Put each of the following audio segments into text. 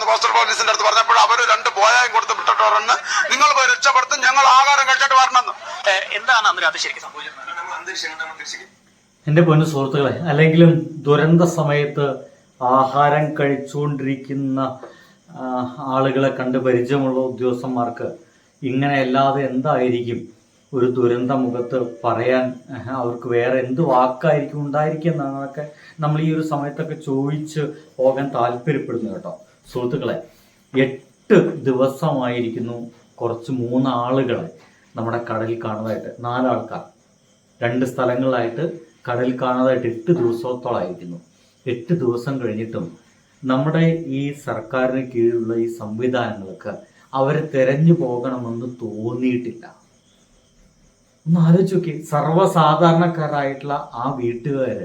ഇവിടെന്ന് പോസ്റ്റൽ പോലീസിന്റെ അടുത്ത് പറഞ്ഞപ്പോൾ അവര് 2 ബോയായും കൊടുത്ത് വിട്ടിട്ട് പറഞ്ഞ് നിങ്ങൾ പോയി രക്ഷപ്പെടുത്തും, ഞങ്ങൾ ആഹാരം കഴിച്ചിട്ട് വരണമെന്ന്. എന്താണ് അന്ന് രാത്രി ശരിക്കും സംഭവിച്ചത്? എൻ്റെ പൊന്നു സുഹൃത്തുക്കളെ, അല്ലെങ്കിലും ദുരന്ത സമയത്ത് ആഹാരം കഴിച്ചുകൊണ്ടിരിക്കുന്ന ആളുകളെ കണ്ട് പരിചയമുള്ള ഉദ്യോഗസ്ഥന്മാർക്ക് ഇങ്ങനെ അല്ലാതെ എന്തായിരിക്കും ഒരു ദുരന്ത മുഖത്ത് പറയാൻ അവർക്ക് വേറെ എന്ത് വാക്കായിരിക്കും ഉണ്ടായിരിക്കുക എന്നാണൊക്കെ നമ്മൾ ഈ ഒരു സമയത്തൊക്കെ ചോദിച്ച് പോകാൻ താല്പര്യപ്പെടുന്നു കേട്ടോ സുഹൃത്തുക്കളെ. 8 ദിവസമായിരിക്കുന്നു കുറച്ച് 3 ആളുകളെ നമ്മുടെ കടലിൽ കാണുന്നതായിട്ട്, 4 ആൾക്കാർ 2 സ്ഥലങ്ങളിലായിട്ട് കടലിൽ കാണുന്നതായിട്ട് 8 ദിവസത്തോളമായിരിക്കുന്നു. 8 ദിവസം കഴിഞ്ഞിട്ടും നമ്മുടെ ഈ സർക്കാരിന് കീഴിലുള്ള ഈ സംവിധാനങ്ങൾക്ക് അവരെ തെരഞ്ഞു പോകണമെന്ന് തോന്നിയിട്ടില്ല. ഒന്ന് ആലോചിച്ച് നോക്കി, സർവ്വസാധാരണക്കാരായിട്ടുള്ള ആ വീട്ടുകാർ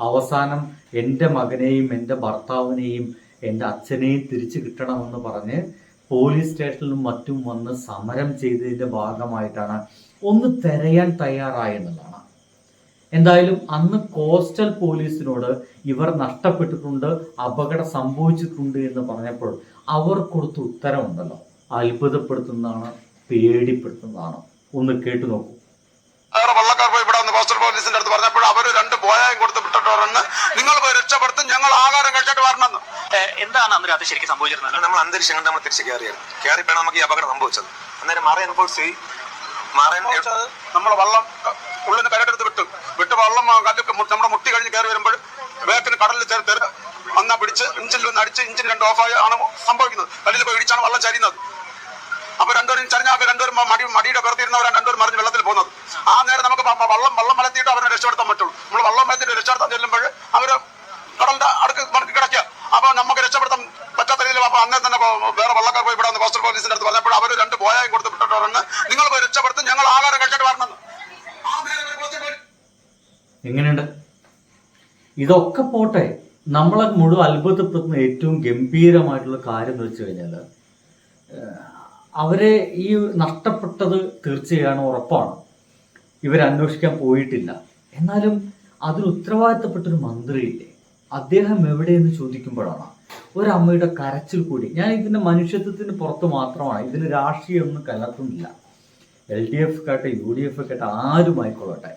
അവസാനം എൻ്റെ മകനെയും എൻ്റെ ഭർത്താവിനെയും എൻ്റെ അച്ഛനെയും തിരിച്ചു കിട്ടണമെന്ന് പറഞ്ഞ് പോലീസ് സ്റ്റേഷനിലും മറ്റും വന്ന് സമരം ചെയ്തതിൻ്റെ ഭാഗമായിട്ടാണ് ഒന്ന് തിരയാൻ തയ്യാറായെന്നുള്ളതാണ്. എന്തായാലും അന്ന് കോസ്റ്റൽ പോലീസിനോട് ഇവർ നഷ്ടപ്പെട്ടിട്ടുണ്ട്, അപകടം സംഭവിച്ചിട്ടുണ്ട് എന്ന് പറഞ്ഞപ്പോൾ അവർ കൊടുത്ത ഉത്തരവുണ്ടല്ലോ, അത്ഭുതപ്പെടുത്തുന്നതാണ്, പേടിപ്പെടുത്തുന്നതാണ്. ഒന്ന് കേട്ടു നോക്കൂ. വള്ളക്കാർ പോയി ഇവിടെ പോസ്റ്റൽ പോലീസിന്റെ അടുത്ത് പറഞ്ഞപ്പോൾ അവര് 2 ബോയായും കൊടുത്ത് വിട്ടിട്ട് പറഞ്ഞ് നിങ്ങൾ പോയി രക്ഷപ്പെടുത്തും, ഞങ്ങൾ ആഹാരം കഴിച്ചിട്ട് വരണമെന്ന്. എന്താണ് അന്ന് രാത്രി ശരിക്കും സംഭവിച്ചിരുന്നത്? നമ്മൾ അന്തരീക്ഷം നമ്മൾ തിരിച്ച് കയറിയപ്പോഴാണ് നമുക്ക് ഈ അപകടം സംഭവിച്ചത്. അന്നേരം നമ്മളെ വള്ളം ഉള്ളിന് കരടെടുത്ത് വിട്ട് വള്ളം കല്ല് നമ്മുടെ മുട്ടി കഴിഞ്ഞ് കയറി വരുമ്പോൾ വേക്കിന് കടലിൽ അന്നാ പിടിച്ച് ഇഞ്ചിൽ ഒന്ന് അടിച്ച് ഇഞ്ചിൻ 2 ഓഫായി ആണ് സംഭവിക്കുന്നത്. കല്ലിൽ പോയി ഇടിച്ചാണ് വള്ളം ചരിയുന്നത്. അപ്പൊ 2 പേരും ചരിഞ്ഞാൽ 2 പേരും മടിയുടെ പുറത്തിരുന്നവരാണ് 2 പേരും മറിഞ്ഞ് വെള്ളത്തിൽ പോകുന്നത്. ആ നേരം നമുക്ക് വള്ളം മലത്തിയിട്ട് അവരെ രക്ഷപ്പെടുത്താൻ പറ്റുള്ളൂ. നമ്മൾ വള്ളം മലത്തിട്ട് രക്ഷപ്പെടുത്താൻ ചെല്ലുമ്പോൾ അവര് കടലിന്റെ അടുക്ക് കിടക്കുക. അപ്പൊ നമുക്ക് രക്ഷപ്പെടുത്താൻ പറ്റാത്ത രീതിയിൽ അപ്പൊ അന്നേ തന്നെ വേറെ വള്ളക്കാർ പോയി ഇവിടെ പോസ്റ്റൽ പോലീസിന്റെ അടുത്ത് പറഞ്ഞപ്പോൾ അവര് 2 ബോയായും കൊടുത്ത് വിട്ടിട്ട് പറഞ്ഞ് നിങ്ങൾ പോയി രക്ഷപ്പെടുത്തും, ഞങ്ങൾ ആഹാരം കഴിച്ചിട്ട് വരണമെന്ന്. എങ്ങനെയുണ്ട്? ഇതൊക്കെ പോട്ടെ, നമ്മളെ മുഴുവൻ അത്ഭുതപ്പെടുത്തുന്ന ഏറ്റവും ഗംഭീരമായിട്ടുള്ള കാര്യം എന്ന് വെച്ച് കഴിഞ്ഞാൽ അവരെ ഈ നഷ്ടപ്പെട്ടത് തീർച്ചയാണ്, ഉറപ്പാണ്. ഇവരന്വേഷിക്കാൻ പോയിട്ടില്ല. എന്നാലും അതിന് ഉത്തരവാദിത്തപ്പെട്ടൊരു മന്ത്രിയില്ലേ, അദ്ദേഹം എവിടെയെന്ന് ചോദിക്കുമ്പോഴാണ് ഒരമ്മയുടെ കരച്ചിൽ കൂടി. ഞാൻ ഇതിൻ്റെ മനുഷ്യത്വത്തിന് പുറത്ത് മാത്രമാണ്, ഇതിന് രാഷ്ട്രീയമൊന്നും കലർത്തുന്നില്ല. LDF കേട്ടെ UDF കേട്ടെ ആരുമായിക്കൊള്ളട്ടെ,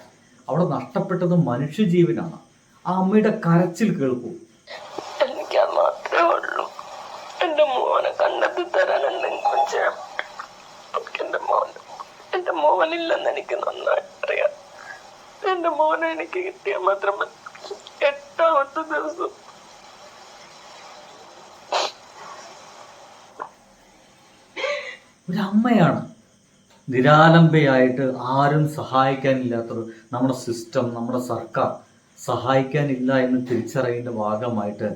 അവിടെ നഷ്ടപ്പെട്ടത് മനുഷ്യജീവനാണ്. ആ അമ്മയുടെ കരച്ചിൽ കേൾക്കൂ. എനിക്ക് മാത്രമേ ഉള്ളൂ എന്റെ മോനെ കണ്ടെത്തി തരാനുണ്ടെങ്കിൽ. എന്റെ മോനില്ലെന്ന് എനിക്ക് നന്നായിട്ട് അറിയാം. എന്റെ മോനെ എനിക്ക് കിട്ടിയാൽ മാത്രമേ. 8ാമത്തെ ദിവസം ഒരമ്മയാണ് നിരാലംബയായിട്ട്, ആരും സഹായിക്കാനില്ലാത്തൊരു നമ്മുടെ സിസ്റ്റം, നമ്മുടെ സർക്കാർ സഹായിക്കാനില്ല എന്ന് തിരിച്ചറിയേണ്ട ഭാഗമായിട്ട്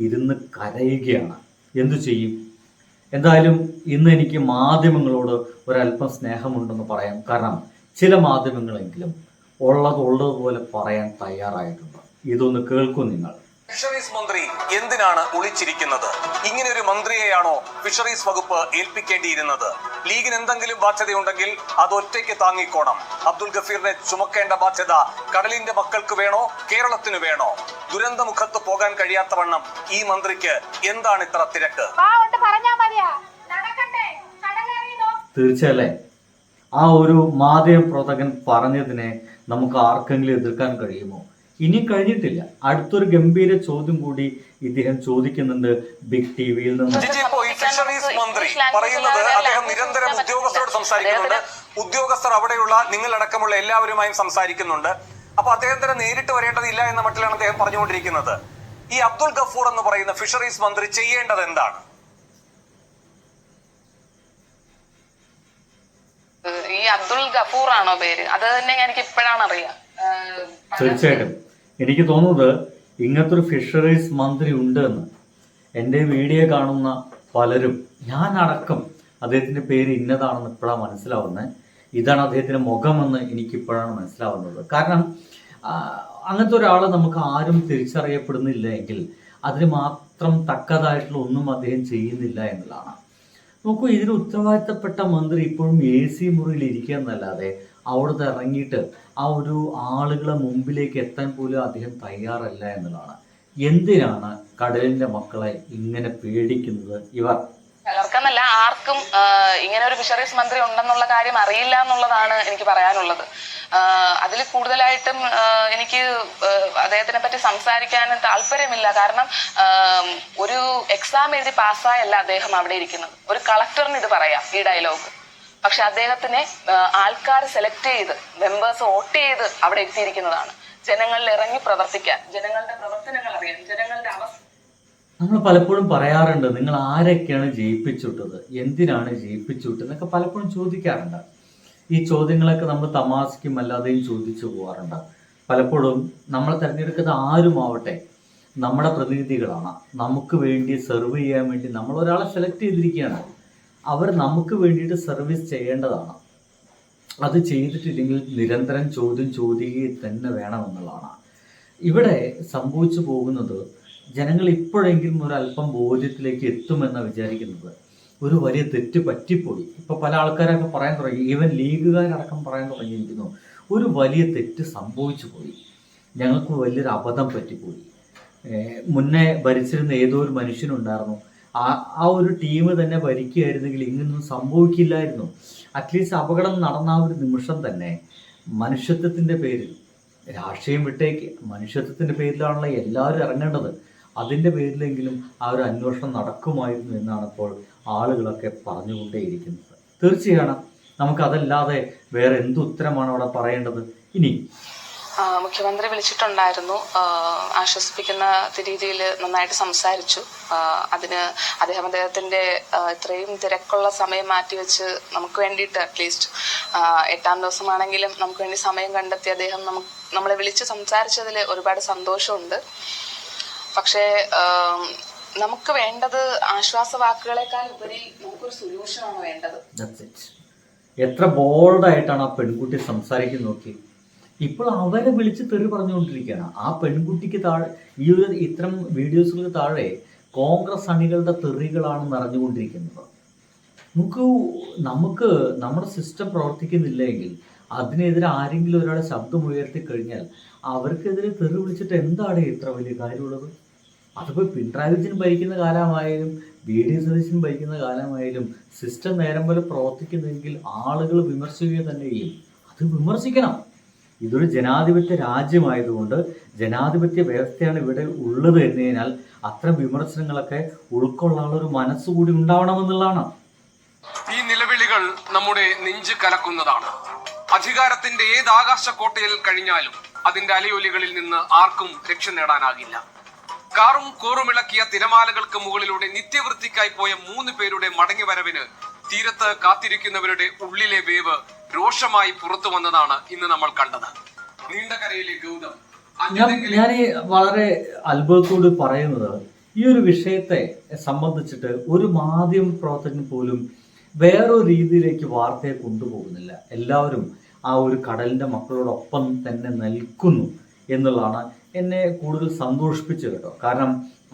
ഇരുന്ന് കരയുകയാണ്. എന്തു ചെയ്യും? എന്തായാലും ഇന്ന് എനിക്ക് മാധ്യമങ്ങളോട് ഒരല്പം സ്നേഹമുണ്ടെന്ന് പറയാം. കാരണം ചില മാധ്യമങ്ങളെങ്കിലും ഉള്ളതുപോലെ പറയാൻ തയ്യാറായിട്ടുണ്ട്. ഇതൊന്ന് കേൾക്കൂ നിങ്ങൾ. ഫിഷറീസ് മന്ത്രി എന്തിനാണ് ഒളിച്ചിരിക്കുന്നത്? ഇങ്ങനെ ഒരു മന്ത്രിയെയാണോ ഫിഷറീസ് വകുപ്പ് ഏൽപ്പിക്കേണ്ടിയിരുന്നത്? ലീഗിന് എന്തെങ്കിലും ബാധ്യതയുണ്ടെങ്കിൽ അത് ഒറ്റയ്ക്ക് താങ്ങിക്കോണം. അബ്ദുൽ ഗഫീറിനെ ചുമക്കേണ്ട ബാധ്യത കടലിന്റെ മക്കൾക്ക് വേണോ, കേരളത്തിന് വേണോ? ദുരന്തമുഖത്ത് പോകാൻ കഴിയാത്തവണ്ണം ഈ മന്ത്രിക്ക് എന്താണ് ഇത്ര തിരക്ക്? തീർച്ചയായും ആ ഒരു മാധ്യമ പ്രവർത്തകൻ പറഞ്ഞതിനെ നമുക്ക് ആർക്കെങ്കിലും എതിർക്കാൻ കഴിയുമോ? ഇനി കഴിഞ്ഞിട്ടില്ല. അടുത്തൊരു ഗംഭീര ചോദ്യം കൂടി ഇദ്ദേഹം ചോദിക്കുന്നുണ്ട് ബിഗ് ടിവിയിൽ നിന്ന്. ഫിഷറീസ് മന്ത്രി പറയുന്നത് അദ്ദേഹം നിരന്തരം ഉദ്യോഗസ്ഥരോട് സംസാരിക്കുന്നുണ്ട്. ഉദ്യോഗസ്ഥർ അവിടെയുള്ള നിങ്ങളടക്കമുള്ള എല്ലാവരുമായും സംസാരിക്കുന്നുണ്ട്. അപ്പൊ അദ്ദേഹം തന്നെ നേരിട്ട് വരേണ്ടതില്ല എന്ന മട്ടിലാണ് അദ്ദേഹം പറഞ്ഞുകൊണ്ടിരിക്കുന്നത്. ഈ അബ്ദുൽ ഗഫൂർ എന്ന് പറയുന്ന ഫിഷറീസ് മന്ത്രി ചെയ്യേണ്ടത് എന്താണ്? ഈ അബ്ദുൽ ഗഫൂർ ആണോ പേര്? അത് തന്നെ എനിക്ക് ഇപ്പോഴാണ് അറിയാം. തീർച്ചയായിട്ടും എനിക്ക് തോന്നുന്നത് ഇങ്ങനത്തെ ഒരു ഫിഷറീസ് മന്ത്രി ഉണ്ട് എന്ന്. എൻ്റെ വീഡിയോ കാണുന്ന പലരും, ഞാൻ അടക്കം, അദ്ദേഹത്തിൻ്റെ പേര് ഇന്നതാണെന്ന് ഇപ്പോഴാണ് മനസ്സിലാവുന്നത്. ഇതാണ് അദ്ദേഹത്തിൻ്റെ മുഖമെന്ന് എനിക്കിപ്പോഴാണ് മനസ്സിലാവുന്നത്. കാരണം അങ്ങനത്തെ ഒരാൾ നമുക്ക് ആരും തിരിച്ചറിയപ്പെടുന്നില്ല എങ്കിൽ അതിന് മാത്രം തക്കതായിട്ടുള്ള ഒന്നും അദ്ദേഹം ചെയ്യുന്നില്ല എന്നുള്ളതാണ്. നോക്കൂ, ഇതിന് ഉത്തരവാദിത്തപ്പെട്ട മന്ത്രി ഇപ്പോഴും AC മുറിയിൽ ഇരിക്കുക എന്നല്ലാതെ അവിടുത്തെ ഇറങ്ങിയിട്ട് ആ ഒരു ആളുകളെ മുമ്പിലേക്ക് എത്താൻ പോലും അദ്ദേഹം തയ്യാറല്ല എന്നുള്ളതാണ്. എന്തിനാണ് കടലിൻ്റെ മക്കളെ ഇങ്ങനെ പേടിക്കുന്നത് ഇവർ? ചിലർക്കെന്നല്ല ആർക്കും ഇങ്ങനെ ഒരു ഫിഷറീസ് മന്ത്രി ഉണ്ടെന്നുള്ള കാര്യം അറിയില്ല എന്നുള്ളതാണ് എനിക്ക് പറയാനുള്ളത്. അതിൽ കൂടുതലായിട്ടും എനിക്ക് അദ്ദേഹത്തിനെ പറ്റി സംസാരിക്കാൻ താല്പര്യമില്ല. കാരണം ഒരു എക്സാം എഴുതി പാസ്സായല്ല അദ്ദേഹം അവിടെ ഇരിക്കുന്നത്. ഒരു കളക്ടറിന് ഇത് പറയാം ഈ ഡയലോഗ്. പക്ഷെ അദ്ദേഹത്തിനെ ആൾക്കാർ സെലക്ട് ചെയ്ത് മെമ്പേഴ്സ് വോട്ട് ചെയ്ത് അവിടെ എത്തിയിരിക്കുന്നതാണ്. ജനങ്ങളിൽ ഇറങ്ങി പ്രവർത്തിക്കാൻ, ജനങ്ങളുടെ പ്രവർത്തനങ്ങൾ അറിയാൻ, ജനങ്ങളുടെ അവസ്ഥ. നമ്മൾ പലപ്പോഴും പറയാറുണ്ട്, നിങ്ങൾ ആരൊക്കെയാണ് ജയിപ്പിച്ചുവിട്ടത്, എന്തിനാണ് ജയിപ്പിച്ചുവിട്ടത് എന്നൊക്കെ പലപ്പോഴും ചോദിക്കാറുണ്ട്. ഈ ചോദ്യങ്ങളൊക്കെ നമ്മൾ തമാശയ്ക്കും അല്ലാതെയും ചോദിച്ചു പോകാറുണ്ട്. പലപ്പോഴും നമ്മൾ തിരഞ്ഞെടുക്കുന്ന ആരുമാവട്ടെ നമ്മുടെ പ്രതിനിധികളാണ്. നമുക്ക് വേണ്ടി സെർവ് ചെയ്യാൻ വേണ്ടി നമ്മൾ ഒരാളെ സെലക്ട് ചെയ്തിരിക്കുകയാണ്. അവർ നമുക്ക് വേണ്ടിയിട്ട് സർവീസ് ചെയ്യേണ്ടതാണ്. അത് ചെയ്തിട്ടില്ലെങ്കിൽ നിരന്തരം ചോദിക്കുകയും തന്നെ വേണമെന്നുള്ളതാണ്. ഇവിടെ സംഭവിച്ചു പോകുന്നത്, ജനങ്ങൾ ഇപ്പോഴെങ്കിലും ഒരല്പം ബോധ്യത്തിലേക്ക് എത്തുമെന്നാണ് വിചാരിക്കുന്നത്. ഒരു വലിയ തെറ്റ് പറ്റിപ്പോയി. ഇപ്പോൾ പല ആൾക്കാരൊക്കെ പറയാൻ തുടങ്ങി, ഈവൻ ലീഗുകാരടക്കം പറയാൻ തുടങ്ങിയിരിക്കുന്നു, ഒരു വലിയ തെറ്റ് സംഭവിച്ചു പോയി, ഞങ്ങൾക്ക് വലിയൊരു അബദ്ധം പറ്റിപ്പോയി. മുന്നേ ഭരിച്ചിരുന്ന ഏതോ ഒരു മനുഷ്യനുണ്ടായിരുന്നു, ആ ഒരു ടീം തന്നെ ഭരിക്കുകയായിരുന്നെങ്കിൽ ഇങ്ങനൊന്നും സംഭവിക്കില്ലായിരുന്നു. അറ്റ്ലീസ്റ്റ് അപകടം നടന്ന ആ ഒരു നിമിഷം തന്നെ മനുഷ്യത്വത്തിൻ്റെ പേരിൽ, രാഷ്ട്രീയം വിട്ടേക്ക്, മനുഷ്യത്വത്തിൻ്റെ പേരിലാണല്ലോ എല്ലാവരും ഇറങ്ങേണ്ടത്. അതിൻ്റെ പേരിലെങ്കിലും ആ ഒരു അന്വേഷണം നടക്കുമായിരുന്നു എന്നാണ് ഇപ്പോൾ ആളുകളൊക്കെ പറഞ്ഞുകൊണ്ടേയിരിക്കുന്നത്. തീർച്ചയാണ്, നമുക്കതല്ലാതെ വേറെ എന്ത് ഉത്തരമാണ് അവിടെ പറയേണ്ടത്? ഇനി മുഖ്യമന്ത്രി വിളിച്ചിട്ടുണ്ടായിരുന്നു, ആശ്വസിപ്പിക്കുന്ന രീതിയിൽ നന്നായിട്ട് സംസാരിച്ചു. അതിന് അദ്ദേഹത്തിൻ്റെ ഇത്രയും തിരക്കുള്ള സമയം മാറ്റിവെച്ച് നമുക്ക് വേണ്ടിയിട്ട് അറ്റ്ലീസ്റ്റ് 8ാം ദിവസമാണെങ്കിലും നമുക്ക് വേണ്ടി സമയം കണ്ടെത്തി അദ്ദേഹം നമ്മളെ വിളിച്ച് സംസാരിച്ചതിൽ ഒരുപാട് സന്തോഷമുണ്ട്. പക്ഷേ നമുക്ക് വേണ്ടത് ആശ്വാസവാക്കുകളെക്കാൾ ഉപരി നമുക്കൊരു സൊല്യൂഷനാണ് വേണ്ടത്. എത്ര ബോൾഡായിട്ടാണ് ആ പെൺകുട്ടി സംസാരിക്കുന്നത് നോക്കി. ഇപ്പോൾ അവരെ വിളിച്ച് തെറി പറഞ്ഞുകൊണ്ടിരിക്കുകയാണ്. ആ പെൺകുട്ടിക്ക് താഴെ, ഈ ഒരു ഇത്തരം വീഡിയോസുകൾക്ക് താഴെ കോൺഗ്രസ് അണികളുടെ തെറികളാണ് നിറഞ്ഞുകൊണ്ടിരിക്കുന്നത്. നമുക്ക് നമ്മുടെ സിസ്റ്റം പ്രവർത്തിക്കുന്നില്ലെങ്കിൽ അതിനെതിരെ ആരെങ്കിലും ഒരാളെ ശബ്ദം ഉയർത്തി കഴിഞ്ഞാൽ അവർക്കെതിരെ തെറി വിളിച്ചിട്ട് എന്താണ് ഇത്ര വലിയ കാര്യമുള്ളത്? അതിപ്പോൾ പിണറായി വിജയൻ ഭരിക്കുന്ന കാലമായാലും VD സതീശൻ ഭരിക്കുന്ന കാലമായാലും സിസ്റ്റം നേരം പോലെ പ്രവർത്തിക്കുന്നെങ്കിൽ ആളുകൾ വിമർശിക്കുക തന്നെ ചെയ്യും. അത് വിമർശിക്കണം. ഇതൊരു ജനാധിപത്യ രാജ്യമായതുകൊണ്ട്, ജനാധിപത്യ വ്യവസ്ഥയാണ് ഇവിടെ ഉള്ളത് എന്നതിനാൽ അത്തരം വിമർശനങ്ങളൊക്കെ ഉൾക്കൊള്ളാനുള്ള ഒരു മനസ്സുകൂടി ഉണ്ടാവണമെന്നുള്ളതാണ്. ഈ നിലവിളികൾ നമ്മുടെ നെഞ്ച് കലക്കുന്നതാണ്. അധികാരത്തിന്റെ ഏത് ആകാശക്കോട്ടയിൽ കഴിഞ്ഞാലും അതിന്റെ അലയൊലികളിൽ നിന്ന് ആർക്കും രക്ഷ നേടാനാകില്ല. കാറും കോറുമിളക്കിയ തിരമാലകൾക്ക് മുകളിലൂടെ നിത്യവൃത്തിക്കായി പോയ 3 പേരുടെ മടങ്ങിവരവിന് തീരത്ത് കാത്തിരിക്കുന്നവരുടെ ഉള്ളിലെ വേവ് രോഷമായി പുറത്തു വന്നതാണ് ഇന്ന് നമ്മൾ കണ്ടത്. നീണ്ടകരയിലെ ഗൗതം. ഞാൻ വളരെ അത്ഭുതത്തോട് പറയുന്നത്, ഈ ഒരു വിഷയത്തെ സംബന്ധിച്ചിട്ട് ഒരു മാധ്യമ പ്രവർത്തകൻ പോലും വേറൊരു രീതിയിലേക്ക് വാർത്തയെ കൊണ്ടുപോകുന്നില്ല. എല്ലാവരും ആ ഒരു കടലിൻ്റെ മക്കളോടൊപ്പം തന്നെ നിൽക്കുന്നു എന്നുള്ളതാണ് എന്നെ കൂടുതൽ സന്തോഷിപ്പിച്ചു കേട്ടോ. കാരണം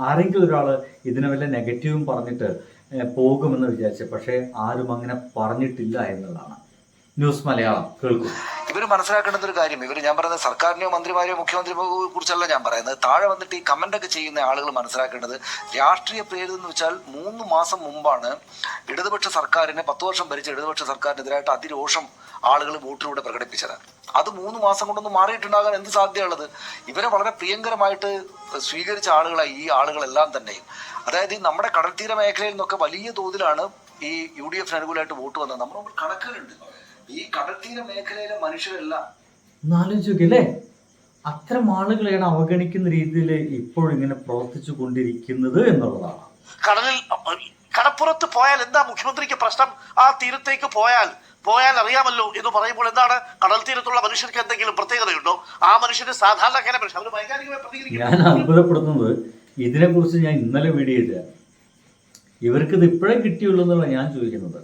ആരെങ്കിലും ഒരാൾ ഇതിനെ വല്ല നെഗറ്റീവും പറഞ്ഞിട്ട് പോകുമെന്ന് വിചാരിച്ചു, പക്ഷേ ആരും അങ്ങനെ പറഞ്ഞിട്ടില്ല എന്നുള്ളതാണ്. ന്യൂസ് മലയാളം കേൾക്കും. ഇവർ മനസ്സിലാക്കേണ്ടുന്ന ഒരു കാര്യം, ഞാൻ പറയുന്നത് സർക്കാരിനെയോ മന്ത്രിമാരെയോ മുഖ്യമന്ത്രിയെ കുറിച്ചല്ല ഞാൻ പറയുന്നത്. താഴെ വന്നിട്ട് ഈ കമൻ്റൊക്കെ ചെയ്യുന്ന ആളുകൾ മനസ്സിലാക്കേണ്ടത്, രാഷ്ട്രീയ പ്രേരിതെന്ന് വെച്ചാൽ 3 മാസം മുമ്പാണ് ഇടതുപക്ഷ സർക്കാരിനെ, 10 വർഷം ഭരിച്ച ഇടതുപക്ഷ സർക്കാരിനെതിരായിട്ട് അതിരോഷം ആളുകൾ വോട്ടിലൂടെ പ്രകടിപ്പിച്ചത്. അത് 3 മാസം കൊണ്ടൊന്നും മാറിയിട്ടുണ്ടാകാൻ എന്ത് സാധ്യതയുള്ളത്? ഇവരെ വളരെ പ്രിയങ്കരമായിട്ട് സ്വീകരിച്ച ആളുകളായി ഈ ആളുകളെല്ലാം തന്നെയും. അതായത് ഈ നമ്മുടെ കടൽത്തീര മേഖലയിൽ നിന്നൊക്കെ വലിയ തോതിലാണ് ഈ UDF അനുകൂലമായിട്ട് വോട്ട് വന്നത്. നമ്മുടെ മുമ്പിൽ കണക്കുകളുണ്ട്. ഈ കടൽത്തീര മേഖലയിലെ മനുഷ്യരെല്ലാം ആലോചിക്കല്ലേ, അത്തരം ആളുകളെയാണ് അവഗണിക്കുന്ന രീതിയിൽ ഇപ്പോഴിങ്ങനെ പ്രവർത്തിച്ചു കൊണ്ടിരിക്കുന്നത് എന്നുള്ളതാണ്. കടപ്പുറത്ത് പോയാൽ എന്താ മുഖ്യമന്ത്രിക്ക് പ്രശ്നം? ആ തീരത്തേക്ക് പോയാൽ അറിയാമല്ലോ എന്ന് പറയുമ്പോൾ എന്താണ് കടൽ തീരത്തുള്ള മനുഷ്യർക്ക് എന്തെങ്കിലും പ്രത്യേകതയുണ്ടോ? ആ മനുഷ്യന് സാധാരണക്കാരെ മനുഷ്യർ അവർ വൈകാരികമായി പ്രതികരിക്കും. ഞാൻ അത്ഭുതപ്പെടുത്തുന്നത്, ഇതിനെക്കുറിച്ച് ഞാൻ ഇന്നലെ വീഡിയോ ചെയ്തതാണ്. ഇവർക്കിത് ഇപ്പോഴേ കിട്ടിയുള്ളൂ എന്നുള്ള ഞാൻ ചോദിക്കുന്നത്.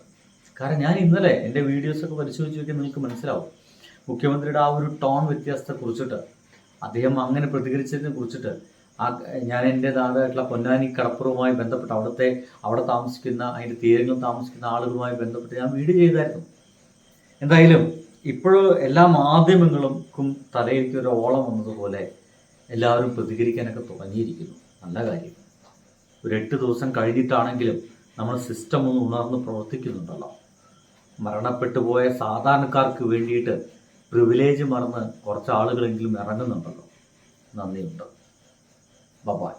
കാരണം ഞാൻ ഇന്നലെ എൻ്റെ വീഡിയോസൊക്കെ പരിശോധിച്ച് നോക്കിയാൽ നിങ്ങൾക്ക് മനസ്സിലാവും മുഖ്യമന്ത്രിയുടെ ആ ഒരു ടോൺ വ്യത്യാസത്തെ കുറിച്ചിട്ട്, അദ്ദേഹം അങ്ങനെ പ്രതികരിച്ചതിനെ കുറിച്ചിട്ട്. ഞാൻ എൻ്റെതായിട്ടുള്ള പൊന്നാനി കടപ്പുറവുമായി ബന്ധപ്പെട്ട് അവിടെ താമസിക്കുന്ന, അതിൻ്റെ തീരങ്ങളിൽ താമസിക്കുന്ന ആളുകളുമായി ബന്ധപ്പെട്ട് ഞാൻ വീഡിയോ ചെയ്തായിരുന്നു. എന്തായാലും ഇപ്പോഴും എല്ലാ മാധ്യമങ്ങൾക്കും തലയിലേക്ക് ഒരു ഓളം വന്നതുപോലെ എല്ലാവരും പ്രതികരിക്കാനൊക്കെ തുടങ്ങിയിരിക്കുന്നു. നല്ല കാര്യം. ഒരു 8 ദിവസം കഴിഞ്ഞിട്ടാണെങ്കിലും നമ്മൾ സിസ്റ്റം ഒന്ന് ഉണർന്ന് പ്രവർത്തിക്കുന്നുണ്ടല്ലോ. മരണപ്പെട്ടു പോയ സാധാരണക്കാർക്ക് വേണ്ടിയിട്ട് പ്രിവിലേജ് മറന്ന് കുറച്ച് ആളുകളെങ്കിലും ഇറങ്ങുന്നുണ്ടല്ലോ. നന്ദിയുണ്ട്. ബൈ.